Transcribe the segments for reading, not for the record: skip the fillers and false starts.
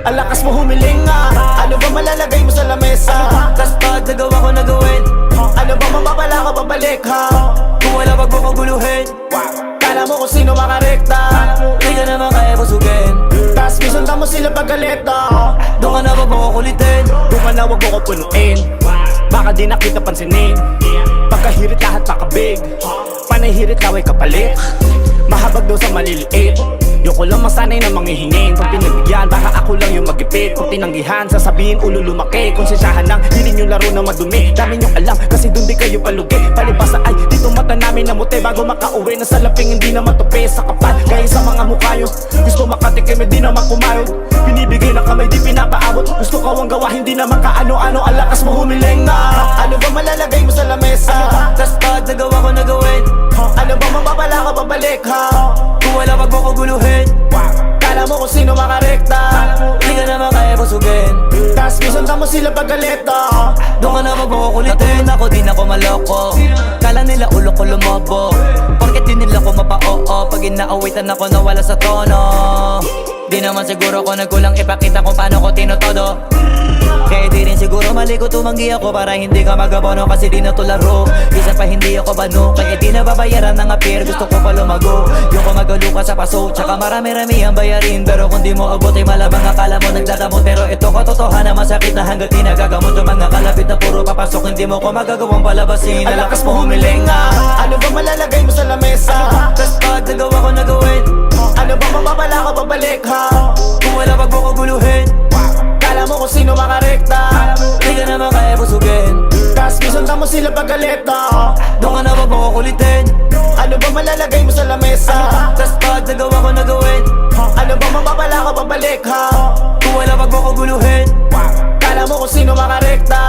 Ang lakas mo humiling nga. Ano ba malalagay mo sa lamesa? Tas pag nagawa ko na gawin, Ano ba mapapala ka pabalik ha? kung wala wag mo ko guluhin. Kala mo kung sino makarekta. Di ka naman kaya busugin. Tas misunta mo sila pag galeta. Doon ka na wag mo ko kulitin. Doon ka na wag mo ko punuin. Baka di na kita pansinin. Pagkahirit lahat makabig. Panahirit laway kapalit. Mahabag daw sa maliliit. Yung ko lang masanay na manghihingin. Pag pinagbigyan, baka ako lang yung magipit. Kung tinanggihan, sasabihin ulo lumaki. Konsensyahan lang, hindi nyo laro na madumi. Dami nyo alam, kasi dun di kayo palugi. Palibasa ay, dito mata namin namuti. Bago makauwi na sa laping, hindi na matupi. Sa kapal, kaya sa mga mukha nyo. Gusto makatikim, hindi naman kumayod. Binibigay na kamay, di pinapaabot. Gusto ko ang gawa, hindi naman kaano-ano. Ang lakas mo humiling na. Ano ba malalagay mo sa lamesa? Tas pag nagawa ko na gawin, Ano ba mapapala ka pabalik ha? kung wala wag mo ko guluhin. Kala mo kung sino makarekta. Di ka naman kaya busugin. Tas misunta mo sila pag galeta. Doon ka na wag mo ko kulitin. Ako din ako maloko. Kala nila ulo ko lumobo. Porket di nila ko mapa-oo. Pag inaawitan ako nawala sa tono. Di naman siguro ko nagkulang ipakita kung paano ko tinotodo. Kaya di rin siguro mali ko tumanggi ako para hindi ka magabono kasi di na to laro. Isa pa hindi ako bano, kaya di na babayaran ng appear. Gusto ko pa lumago, yung ko magaluka sa paso. Tsaka marami-rami ang bayarin, pero kung di mo abot ay malabang akala mo nagdadamot. Pero ito katotohanan, masakit na hanggat di nagagamot. Yung mga kalapit na puro papasok, hindi mo ko magagawang palabasin. Ang lakas mo humiling nga. Ano ba malalagay mo sa lamesa? Tas pag nagawa ko na gawin, Ano ba mapapala ka pabalik ha? kung wala wag mo ko guluhin. Kala mo kung sino makarekta. Di ka naman kaya busugin. Tas misunta mo sila pag galeta. Doon ka na wag mo ko kulitin. Ano ba malalagay mo sa lamesa? Tas pag nagawa ko na gawin, Ano ba mapapala ka pabalik ha? kung wala wag mo ko guluhin. Kala mo kung sino makarekta.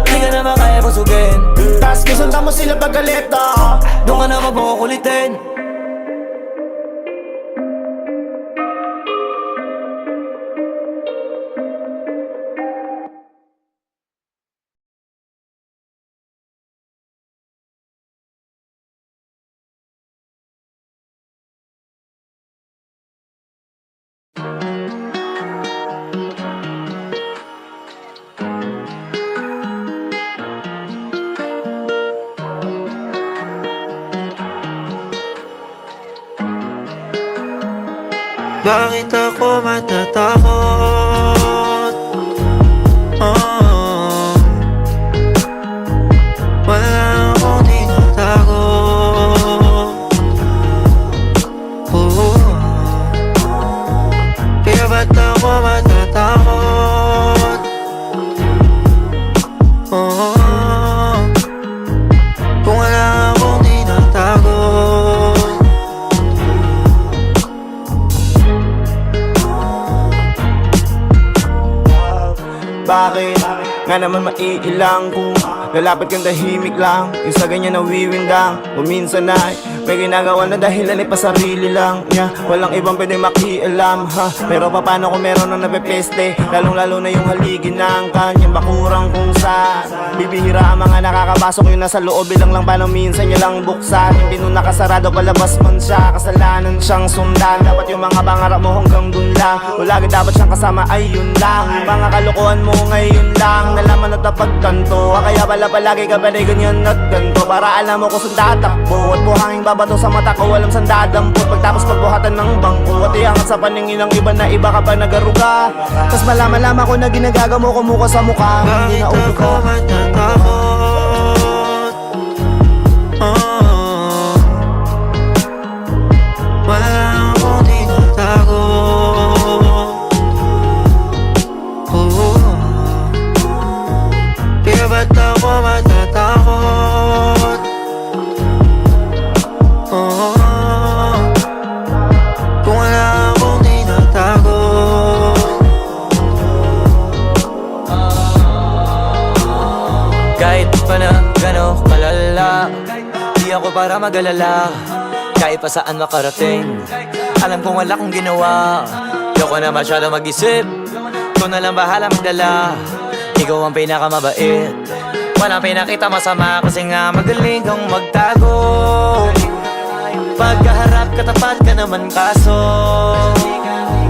Di ka naman kaya busugin. Tas misunta mo sila pag galeta. Doon ka na wag mo ko kulitin. Bakit ako matatakot? Wala akong tinatago. Kaya ba't ako matatakot? Kung wala akong tinatago. Bakit? Nga naman maiilang kung lalapit kang tahimik lang. Yung sa ganyan nawiwindang. Kung minsan ay may ginagawa na dahilan ay pasarili lang niya. Walang ibang pwede makialam ha. Pero paano kung meron na napepeste? Lalong lalo na yung haligi ng kanyang bakurang kung saan bibihira ang mga nakakapasok. Yung nasa loob bilang lang paano minsan niya lang buksan. Hindi nun nakasarado palabas man siya. Kasalanan siyang sundan. Dapat yung mga pangarap mo hanggang dun lang. O lagi dapat siyang kasama ay yun lang. Yung mga kalokohan mo ngayon lang nalaman at napagtanto. Kaya pala palagi ka ba na ganyan at ganto. Para alam mo kung saan tatakbo. At buhanging babato sa mata ko walang sandadampot. Pagtapos pagbuhatan ng bangko at iangat sa paningin ng iba na iba ka pa nagaruga. Tas malaman-laman ko na ginagaga mo kumuha sa mukha. Hindi na ulo Bakit ka. ako matatakot? Wala akong tinatago. Kaya ba't ako matatakot? Kung wala akong tinatago. Kahit pa na gano'ng kalala, di ako para mag-alala. Kahit pa saan makarating, alam kong wala kong ginawa. Yoko na masyado mag-isip, ikaw na lang bahala magdala. Ikaw ang pinakamabait, walang pinakita masama. Kasi nga magaling kang magtago. Pagkaharap katapat ka naman kaso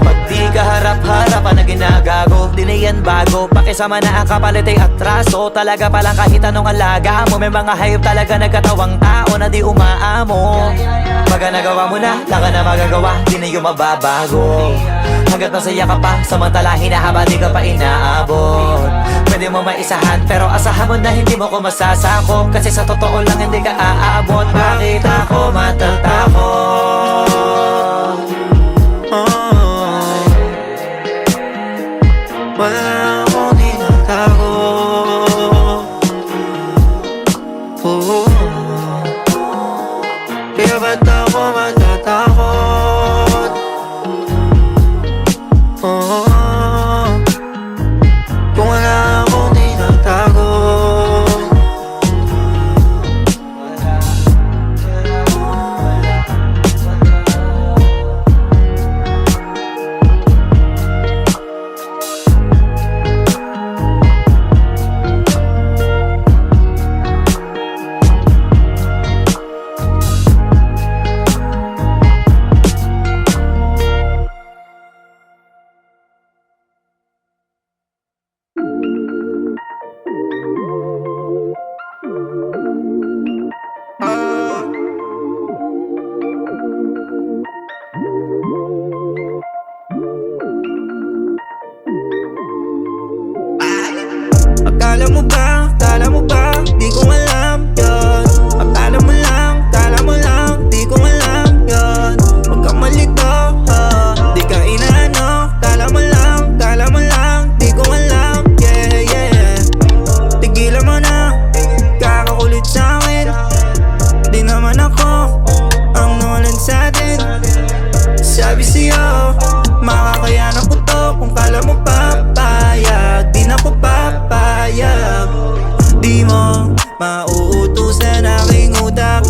pag di Kaharap-harapan na ginagago, di na yan bago. Pakisama na ang kapalit ay atraso. Talaga palang kahit anong alaga mo, may mga hayop talaga nagkatawang tao na di umaamo. Pagka nagawa mo na, lang ka na magagawa, di na yung mababago. Hanggat masaya ka pa, samantala hinahaba di ka pa inaabot. Pwede mo maisahan, pero asahan mo na hindi mo ko masasako. Kasi sa totoo lang hindi ka aabot. Bakit ako matatakot? Wala akong tinatago. Kaya ba't ako matatakot? Kung wala akong tinatago. Akala mo ba, di ko alam yun. Akala mo lang, di ko alam yun. Huwag kang malito, di ka inaano. Akala mo lang, di ko alam, yeah, yeah. Tigilan mo na, kakakulit sa'kin. Di naman ako ang nawalan sa'tin. Sabi sa'yo, makakayanan ko to. Kung kala mo papayag, di na ko papayag. Di mo mauutusan aking utak.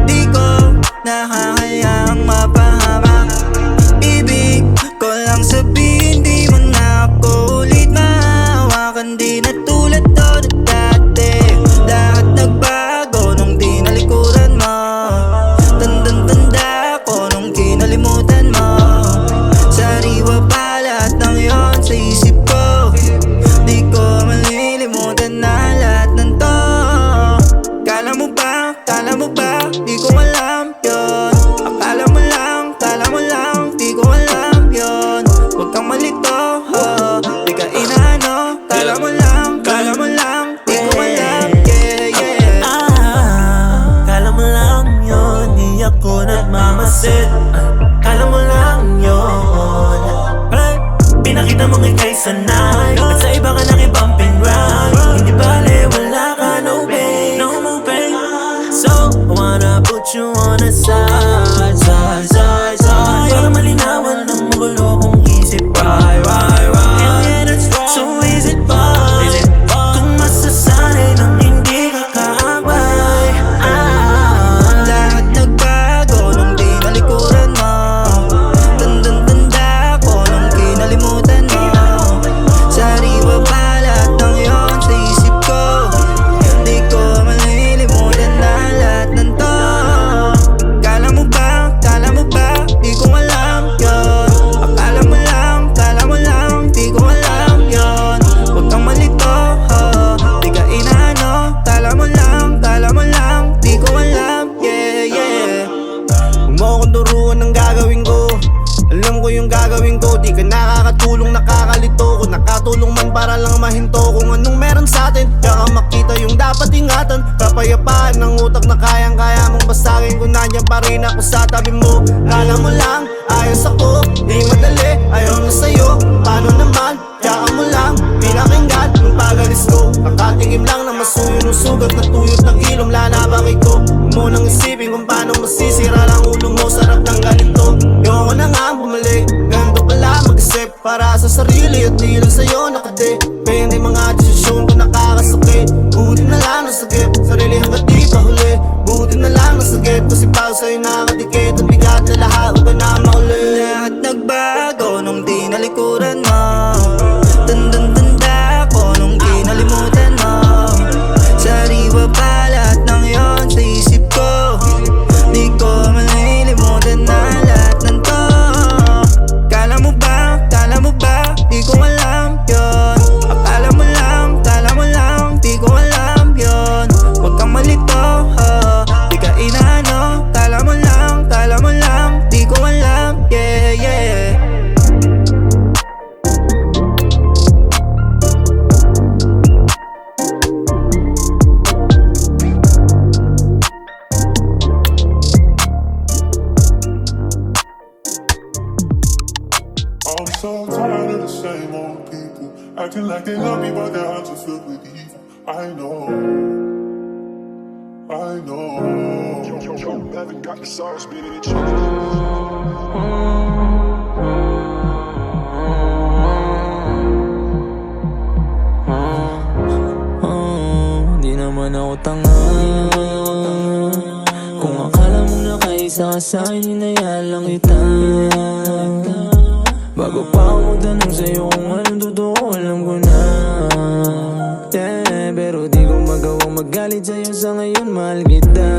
Di ko nahahayaang mapahamak. Ibig ko lang sabihin, di mo na ako ulit mahahawakan. Di na tulad to na dati. Lahat nagbago nung tinalikuran mo. Tandang-tanda ko nung kinalimutan mo. Sariwa pa lahat ng yon sa isip ko. Di ko malilimutan na lahat ng to. Kala mo ba, di ko alam yon. Akala mo lang, di ko alam yon. Huwag kang malito, di ka inaano. Kala mo lang, di ko alam, yeah, yeah. Kala mo lang yun, di ako nagmamasid. Kala mo lang yun, pinakita mong ika'y sanay. At sa iba ka nang i-bumping ride. Hindi bale, wala ka, no pain. So, I wanna put you on the side. Para malinawan ng magulo kong isip. Right. So is it fine kung masasanay nang hindi ka kaaway? Lahat nagbago nung tinalikuran mo. Tandang-tanda ko nung kinalimutan mo. Sariwa pa lahat ng yon sa isip ko. Di ko malilimutan na lahat ng to. Kala mo ba, di ko alam yon. Akala mo lang, di ko alam yon. Huwag kang malito, di ka inaano. Kala mo lang, di ko alam, yeah, yeah. Huwag mo akong turuan ng gagawin ko. Alam ko yung gagawin ko. Di ka nakakatulong, nakakalito. Kung nakatulong man para lang mahinto kung anong meron sa'tin. Kaya ka makita yung dapat ingatan. Kapayapaan ng utak na kayang-kaya mong basagin. Kung nandiyan pa rin ako sa tabi mo. Kala mo lang, ayos ako. Di madali, ayaw na sa'yo. Paano naman, tsaka mo lang pinakinggan yung pagalis ko. Kakatingin lang na masuyo ng sugat na tuyot ng ilong lalabakit ko. Huwag mo nang isipin kung paano masisira lang ulo mo. Sarap ng ganito. Ayoko na nga bumalik. Ganito pala mag-isip para sa sarili at di lang sa'yo nakade. Kaya hindi mga desisyon ko nakakasakit. Buti na lang nasagip, sarili hanggat di pa huli. Buti na lang nasagip, kasi pa sa'yo nakadikit. At bigat na lahat, huwag ka na mauli. Lahat nagbago nung tinalikuran mo. Tandang-tanda ko nung kinalimutan mo. Sariwa pa lahat ng yon sa isip ko. Di ko malilimutan na lahat ng to. Kala mo ba, acting like they love me, but their hearts are filled with evil. I know. Haven't got the sauce, bitch. Di naman ako tanga. Kung akala mo nakaisa ka sa'kin, hinayaan lang kita. Bago pa ako magtanong sa'yo kung anong totoo, alam ko na. Yeah, pero di ko magawang magalit sa'yo sa ngayon, mahal kita.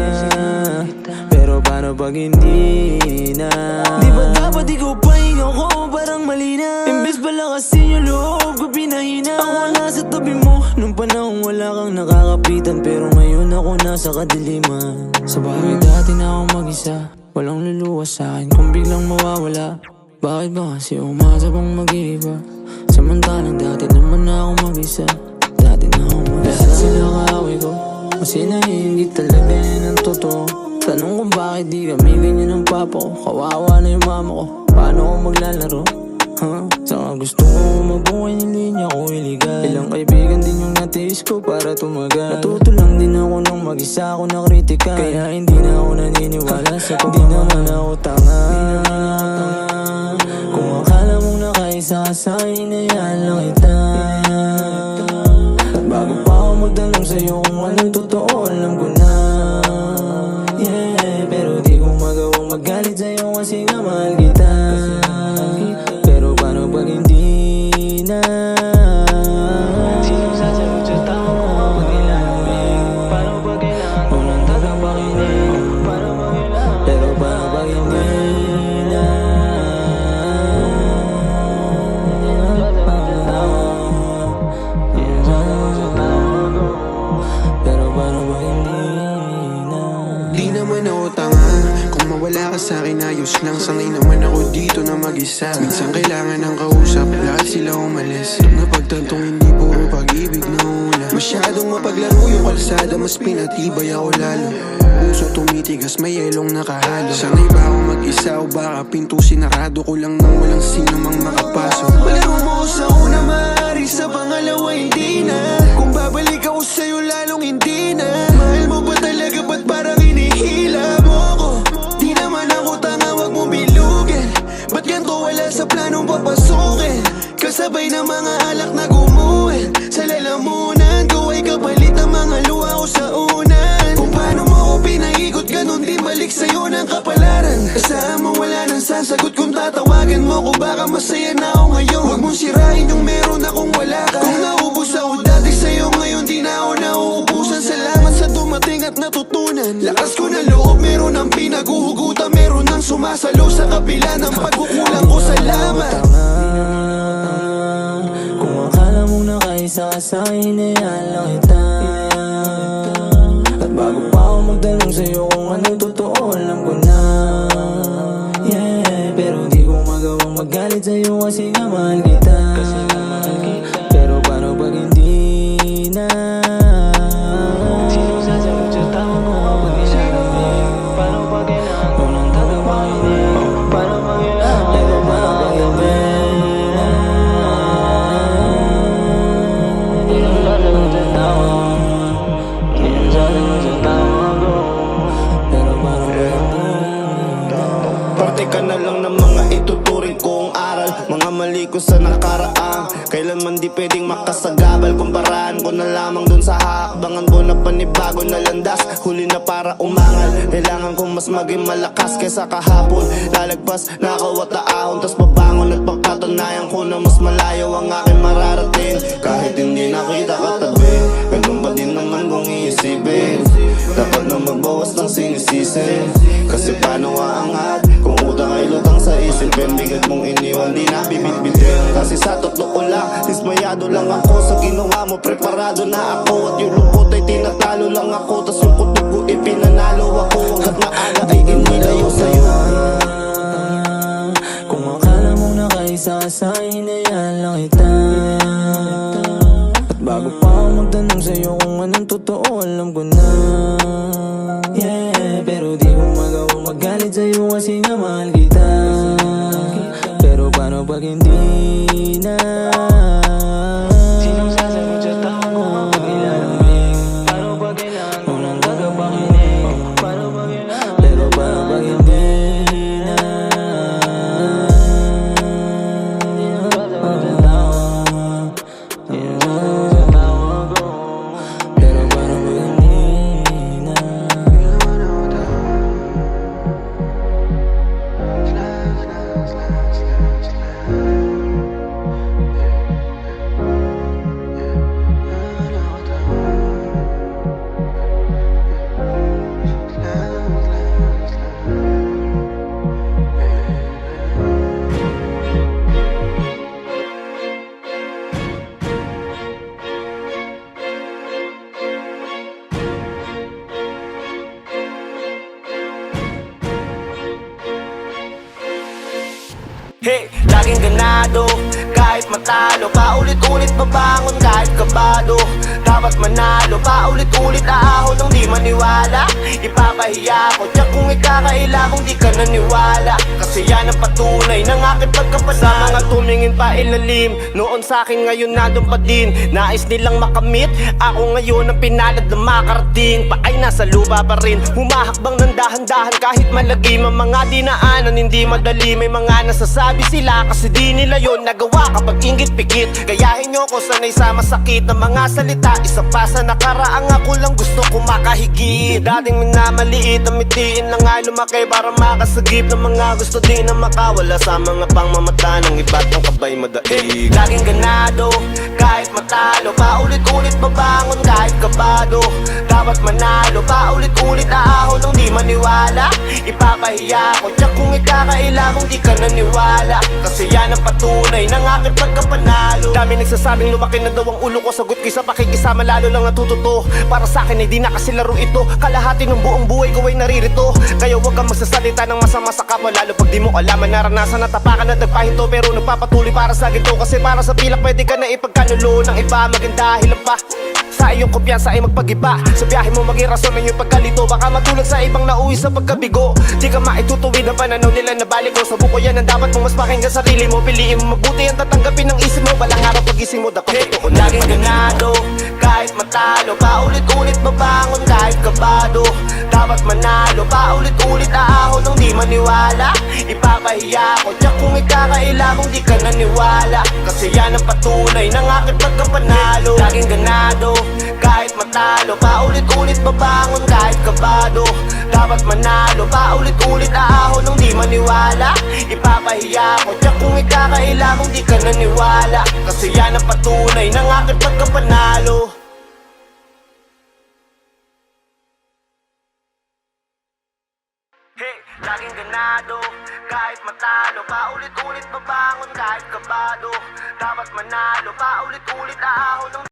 Pero paano pag hindi na? Di ba dapat ikaw pahinga ko, parang mali na? Imbes pala kasi yung loob ko pinahina. Ako nasa tabi mo, nung panahon wala kang nakakapitan. Pero ngayon ako nasa kadiliman. Sa bahay dati na ako mag-isa, walang luluwas sa'kin kung biglang mawawala. Bakit ba kasi umasa pang mag-iiba? Samantalang dati naman na ako mag-isa. Dati na ako mag-isa. Lahat sila kaaway ko, kasi naiingit talaga yan ang totoo. Tanong kung bakit di kami ganyan ang papa ko. Kawawa na yung mama ko, paano ako maglalaro? Saka gusto ko mabuhay, hindi niya ako iligal. Ilang kaibigan din yung natiis ko para tumagal. Natuto lang din ako nung mag-isa ako na kritika. Kaya hindi na ako naniniwala sa pagmamahal. Di naman ako tanga. Kung akala mong nakaisa ka sa'kin, hinayaan lang kita. At bago pa ako magtanong sa'yo kung anong totoo, alam ko na. Yeah, pero di ko magawang magalit sa'yo kasi nga mahal kita. Pero paano pag hindi na? Sinong sasagot sa tao mo pag ilalambing? Paano pag kailangan ko ng tagapakinig? Paano pag kailangan? Pero paano pag hindi na? Pero paano pag hindi na? Di naman ako tanga. Kung mawala ka sa'kin, ayos lang. Sanay naman ako dito na mag-isa. Minsan kailangan ng kausap, lahat sila umalis. Napagtantong hindi puro pag-ibig na una. Masyadong mapaglaro yung kalsada, mas pinatibay ako lalo. Puso tumitigas, may yelong nakahalo. Sanay ba ako mag-isa o baka pinto sinarado ko lang nang walang sino mang makapasok? Palaro mo ko sa una, maaari sa pangalawa hindi na. Kung babalik ako sa'yo lalong hindi na. Mahal mo ba talaga, ba't parang hinihila mo ko? Di naman ako tanga, wag mo bilugin. Ba't ganito wala sa planong papasukin? Kasabay ng mga alak na gumuhin. Sa lalamunan ko ay kapalit ng mga luha ko sa unan. Kung paano mo ko pinaikot, ganun din balik sa'yo ng kapalaran. Asahan mo wala nang sasagot kung tatawagan mo ko. Baka masaya na ako ngayon, wag mong sirain yung meron akong wala ka. Kung naubos ako dati sa'yo, ngayon di na ako nauubusan. Salamat sa dumating at natutunan. Lakas ko na loob, meron ang pinaguhugutan. Meron ang sumasalo sa kapila ng pagkukulang ko. Salamat. Kung akala mong nakaisa ka sa'kin, hinayaan lang kita. At bago pa ako magtanong sa'yo kung anong totoo, alam ko na. Yeah, pero di ko magawang magalit sa'yo kasi nga mahal kita. Pero paano pag hindi na? Sinong sasagot sa tao mo pag ilalambing? Paano pag kailangan ko ng tagapakinig? Paano pag kailangan? Pero paano pag hindi na? Sinong sasagot sa tao? Sinong sasagot sa tao ko? Pero paano pag hindi na? Parte ka na lang ng mga ituturing kong aral. Mga mali ko sa nakaraan, kailanman di pwedeng makasagabal. Kumparahan ko na lamang dun sa hakbangan ko na panibago na landas. Huli na para umangal, kailangan kong mas maging malakas kaysa kahapon. Lalagpas, nakawata ahon, tas babangon at pagkatunayan ko na mas malayo ang aking mararating. Kahit hindi nakita katabi, ganun pa din naman kung iisipin. Dapat na magbawas ng sinisisi, kasi paano aangat kung utang ay lutang sa isipin. Bigat mong iniwan, di na bibit-bitin. Kasi sa totoo lang, dismayado lang ako sa ginawa mo. Preparado na ako at yung lupot ay tinatalo lang ako. Tas yung kutob ko ipinanalo ako. Hanggat maaga ay inilayo sa'yo. Kung akala mong nakaisa ka sa'kin, hinayaan lang kita. At bago pa ako magtanong sa'yo kung anong totoo, alam ko na. Yeah, pero di ko magawang magalit sa'yo kasi nga mahal kita. Pero paano pag hindi na? Hey, laging ganado, kahit matalo, paulit-ulit babangon kahit kabado. Dapat manalo, paulit-ulit aahon ng di maniwala. Ipapahiya ko, tiyak kung ikakaila kung di ka naniwala. Kasi yan ang patunay ng aking pagkapanalo. Sa mga tumingin pa ilalim, noon sa'kin ngayon nandun pa din. Nais nilang makamit, ako ngayon ang pinalad na makarating. Paay nasa lupa pa rin, humahakbang ng dahan-dahan kahit malagim. Ang mga dinaanan hindi madali, may mga nasasabi sila kasi di nila yon nagawa kapag inggit pikit. Gayahin nyo ko sanay sa masakit na mga salita. Isa pa sa nakaraang ako lang gusto ko makahigit. Dating minamaliit, amitiin na nga lumaki para makasagip ng mga gusto din na makawala sa mga pangmamata ng iba't ang kabay madaig. Laging ganado, kahit matalo, paulit-ulit babangon kahit kabado. Dapat manalo, paulit-ulit aahon ng di maniwala. Ipapahiya ko, tiyak kung ikakaila kung di ka naniwala. Kasi yan ang patunay ng aking pagkapanalo. Dami nagsasabing lumaki na daw ang ulo ko, sagot ko sa pakikisama lalo lang natututo. Para sa akin ay di na kasi laro ito, kalahati ng buong buhay ko ay naririto. Kaya huwag kang magsasalita ng masama sa kapwa, lalo pag di mo alaman, naranasan at tapakan at nagpahinto. Pero nagpapatuloy para sa ginto, kasi para sa pilak pwede ka na ipagkanulo ng iba. Maganda hilang pa sa iyong kumpiyansa ay magpagiba. Sa biyahe mo maging rason ng iyong pagkalito. Baka matulad sa ibang nauwi sa pagkabigo. Di ka maitutuwid ang pananaw nila na balik ko. Sa buko yan ang dapat mong mas pakinggan sarili mo. Piliin mo mabuti ang tatanggapin ng isip mo. Balang araw pagising mo dapat totoo na laging ganado, kahit matalo, paulit-ulit babangon kahit kabado. Dapat manalo, paulit-ulit aahon ng di maniwala. Ipapahiya ko, tiyak kung ikakaila kung di ka naniwala. Kasi yan ang patunay ng aking pagkapanalo. Laging ganado, kahit matalo, paulit-ulit babangon kahit kabado. Dapat manalo, paulit-ulit aahon ng di maniwala. Ipapahiya ko, tiyak kung ikakaila kung di ka naniwala. Kasi yan ang patunay ng aking pagkapanalo. Hey, laging ganado, kahit matalo, paulit-ulit babangon kahit kabado. Dapat manalo, paulit-ulit aahon ng